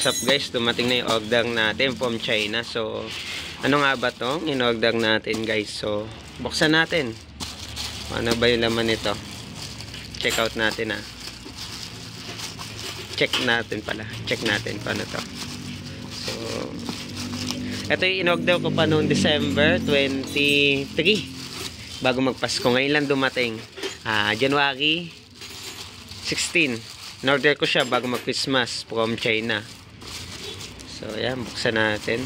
What's up guys, dumating na yung order natin from China. So, ano nga ba tong in-order natin guys? So, buksan natin. Ano ba yung laman nito? Check out natin Check natin paano to. So, ito yung in-order ko pa noong December 23 bago magpasko. Ngayon lang dumating, January 16. In-order ko siya bago mag-Christmas from China. So, ayan, buksan natin.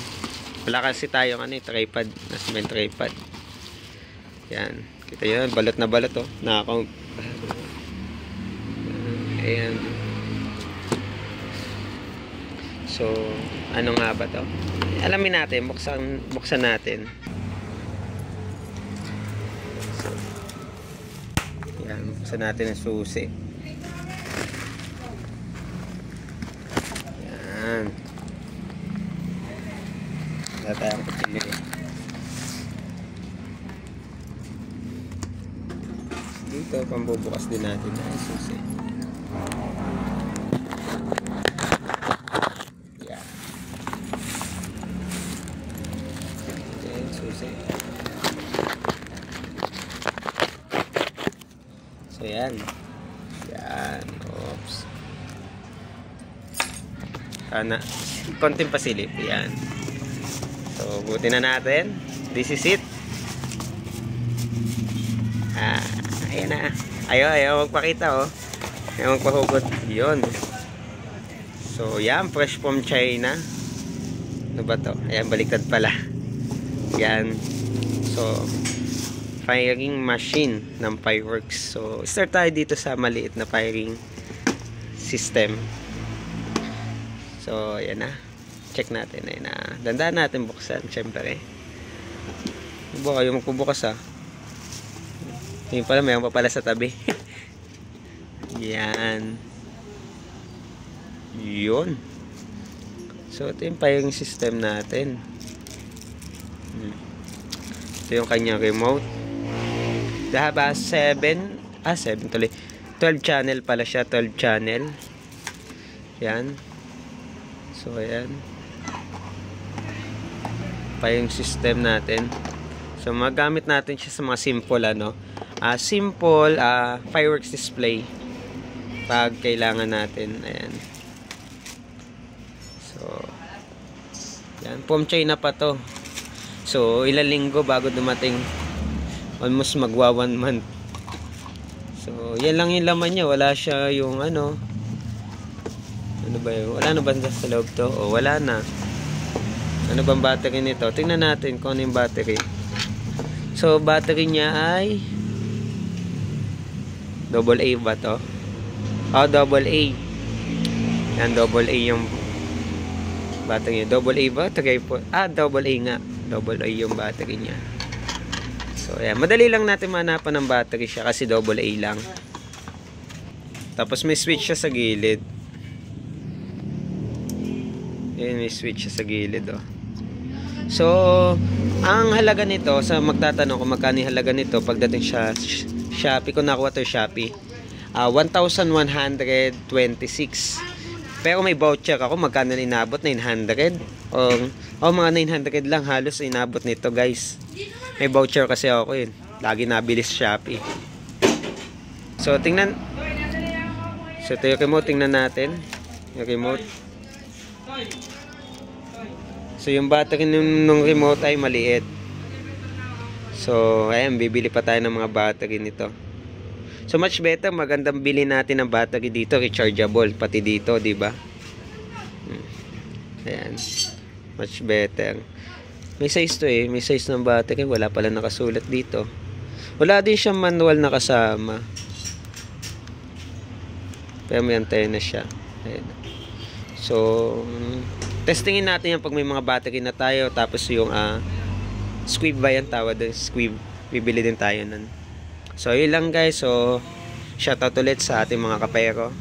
Wala kasi tayong tripod. Nasa may tripod. Ayan, kita yun, balot na balot Nakakount. Ayan. So, ano nga ba to? Alamin natin, buksan natin. So, ayan, buksan natin ang susi. Ayan. Wala tayong kutsilyo dito, pambubukas din natin ang susi. Ayan. Ayan, susi. So, ayan. Ayan. Oops. Konting pasilip. Ayan. So, buti na natin. This is it. Ayan na. Ayaw magpakita Ayaw magpahugot. Yun. So, yan. Fresh from China. Ano ba to? Ayan, baliktad pala. Yan. So, firing machine ng fireworks. So, start tayo dito sa maliit na firing system. So, ayan na. Check natin. Ayan na. Dandaan natin buksan. Siyempre. Buka yung magpubukas Yung pala, mayroon pa pala sa tabi. Yan. Yun. So, ito yung firing system natin. Ito yung kanyang remote. Dahaba 7 tuloy. 12 channel pala siya. 12 channel. Yan. So, ayan. Firing system natin. So, magamit natin siya sa mga simple, simple fireworks display. Pag kailangan natin. Ayan. So, yan. From China pa to. So, ilang linggo bago dumating. Almost magwa 1 month. So, yan lang yung laman niya. Wala siya yung ano ba yun? Wala na ba sa loob to? O, wala na. Ano bang battery nito? Tingnan natin kung ano yung battery. So, battery niya ay AA ba to? AA. Yan, AA yung battery niya. AA ba? AA nga. AA yung battery niya. So, ayan. Madali lang natin manapan ng battery siya kasi AA lang. Tapos may switch siya sa gilid. Ayan, may switch siya sa gilid, So, ang halaga nito, sa magtatanong kung magkano yung halaga nito, pagdating sa Shopee, kung nakuha to Shopee, 1,126. Pero may voucher ako, magkano na inabot? 900? O mga 900 lang halos inabot nito, guys. May voucher kasi ako yun. Lagi nabilis Shopee. So, tingnan. So, ito yung remote, tingnan natin. Yung remote. So, yung battery ng remote ay maliit. So, ayan, bibili pa tayo ng mga battery nito. So, much better, magandang bilhin natin ng battery dito, rechargeable, pati dito, diba? Ayan. Much better. May size to may size ng battery, wala pala nakasulat dito. Wala din siyang manual na kasama. Pero may antena siya. Ayan. So, testingin natin yan pag may mga battery na tayo. Tapos yung squib ba yan tawad? Squib. Bibili din tayo nun. So, yun lang guys. So, shoutout ulit sa ating mga kapero.